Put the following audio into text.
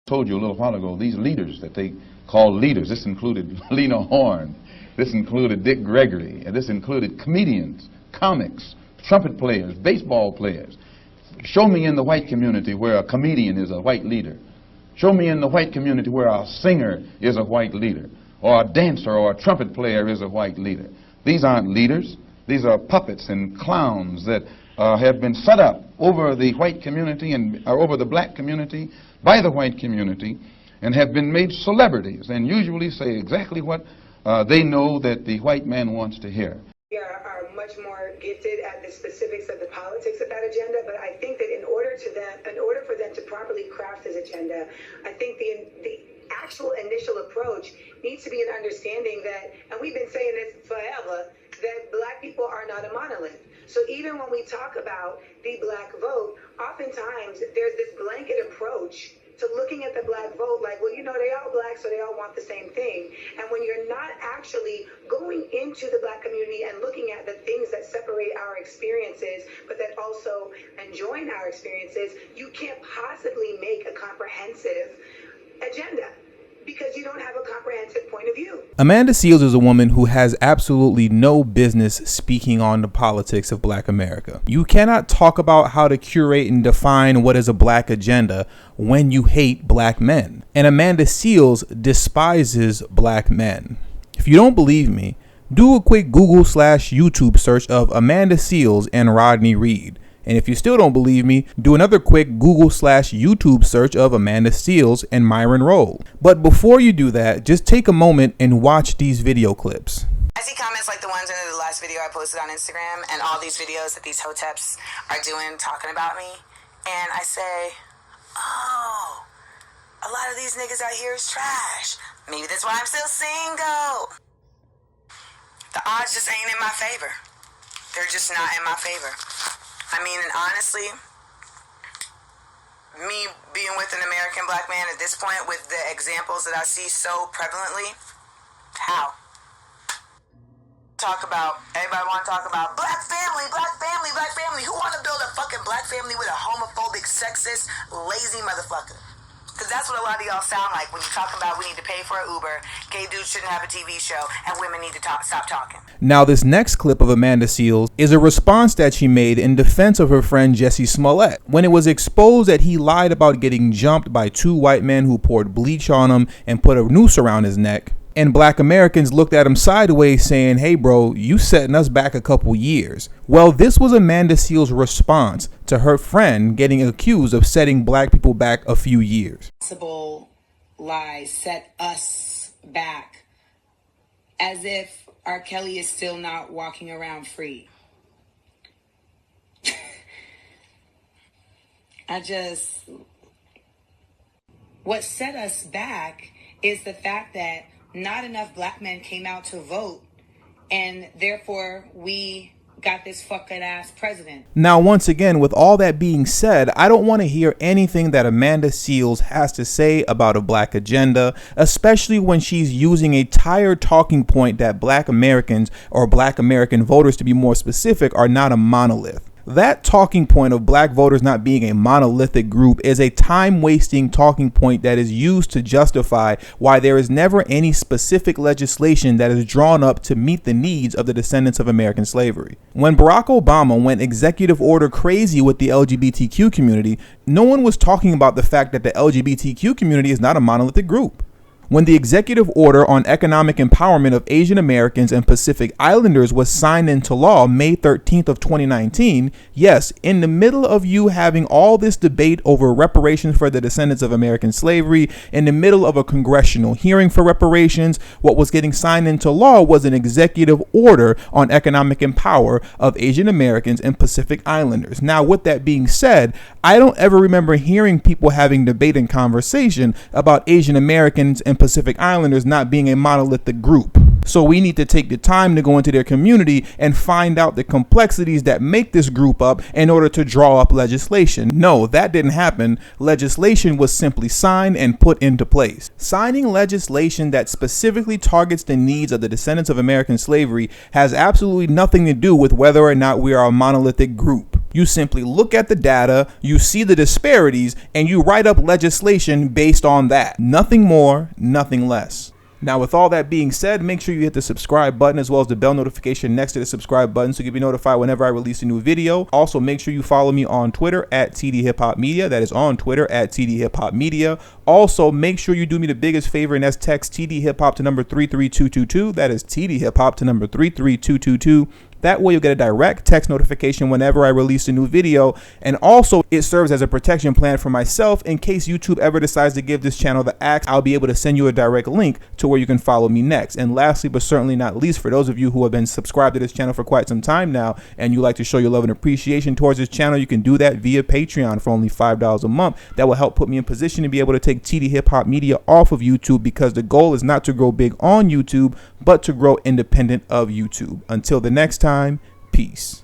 Told you a little while ago, these leaders that they call leaders, this included Lena Horne, this included Dick Gregory, and this included comedians, comics, trumpet players, baseball players. Show me in the white community where a comedian is a white leader. Show me in the white community where a singer is a white leader, or a dancer or a trumpet player is a white leader. These aren't leaders. These are puppets and clowns that have been set up over the white community and over the black community by the white community, and have been made celebrities and usually say exactly what they know that the white man wants to hear. We are much more gifted at the specifics of the politics of that agenda, but I think that in order for them to properly craft this agenda, I think the actual initial approach needs to be an understanding that, and we've been saying this forever, that black people are not a monolith. So even when we talk about the black vote, oftentimes there's this blanket approach to looking at the black vote like, well, you know, they all black, so they all want the same thing. And when you're not actually going into the black community and looking at the things that separate our experiences, but that also join our experiences, you can't possibly make a comprehensive agenda, because you don't have a comprehensive point of view. Amanda Seales is a woman who has absolutely no business speaking on the politics of black America. You cannot talk about how to curate and define what is a black agenda when you hate black men. And Amanda Seales despises black men. If you don't believe me, do a quick Google/YouTube search of Amanda Seales and Rodney Reed. And if you still don't believe me, do another quick Google/YouTube search of Amanda Seales and Myron Rolle. But before you do that, just take a moment and watch these video clips. I see comments like the ones under the last video I posted on Instagram and all these videos that these hoteps are doing talking about me. And I say, oh, a lot of these niggas out here is trash. Maybe that's why I'm still single. The odds just ain't in my favor. They're just not in my favor. I mean, and honestly, me being with an American black man at this point with the examples that I see so prevalently, how? Everybody want to talk about black family, black family, black family. Who want to build a fucking black family with a homophobic, sexist, lazy motherfucker? Because that's what a lot of y'all sound like when you talk about we need to pay for an Uber, gay dudes shouldn't have a TV show, and women need to stop talking. Now, this next clip of Amanda Seales is a response that she made in defense of her friend Jussie Smollett when it was exposed that he lied about getting jumped by two white men who poured bleach on him and put a noose around his neck. And black Americans looked at him sideways saying, hey bro, you setting us back a couple years. Well, this was Amanda Seales' response to her friend getting accused of setting black people back a few years. Possible lies set us back, as if R. Kelly is still not walking around free. What set us back is the fact that not enough black men came out to vote, and therefore we got this fucking ass president. Now, once again, with all that being said, I don't want to hear anything that Amanda Seales has to say about a black agenda, especially when she's using a tired talking point that black Americans, or black American voters to be more specific, are not a monolith. That talking point of black voters not being a monolithic group is a time-wasting talking point that is used to justify why there is never any specific legislation that is drawn up to meet the needs of the descendants of American slavery. When Barack Obama went executive order crazy with the LGBTQ community, no one was talking about the fact that the LGBTQ community is not a monolithic group. When the executive order on economic empowerment of Asian Americans and Pacific Islanders was signed into law May 13th of 2019, yes, in the middle of you having all this debate over reparations for the descendants of American slavery, in the middle of a congressional hearing for reparations, what was getting signed into law was an executive order on economic empowerment of Asian Americans and Pacific Islanders. Now, with that being said, I don't ever remember hearing people having debate and conversation about Asian Americans and Pacific Islanders not being a monolithic group. So we need to take the time to go into their community and find out the complexities that make this group up in order to draw up legislation. No, that didn't happen. Legislation was simply signed and put into place. Signing legislation that specifically targets the needs of the descendants of American slavery has absolutely nothing to do with whether or not we are a monolithic group. You simply look at the data, you see the disparities, and you write up legislation based on that. Nothing more, nothing less. Now, with all that being said, make sure you hit the subscribe button as well as the bell notification next to the subscribe button so you can be notified whenever I release a new video. Also, make sure you follow me on Twitter at tdhiphopmedia. That is on Twitter at tdhiphopmedia. Also, make sure you do me the biggest favor, and that's text tdhiphop to number 33222. That is tdhiphop to number 33222. That way you'll get a direct text notification whenever I release a new video. And also it serves as a protection plan for myself in case YouTube ever decides to give this channel the axe. I'll be able to send you a direct link to where you can follow me next. And lastly, but certainly not least, for those of you who have been subscribed to this channel for quite some time now and you like to show your love and appreciation towards this channel, you can do that via Patreon for only $5 a month. That will help put me in position to be able to take TD Hip Hop Media off of YouTube, because the goal is not to grow big on YouTube, but to grow independent of YouTube. Until the next time, peace.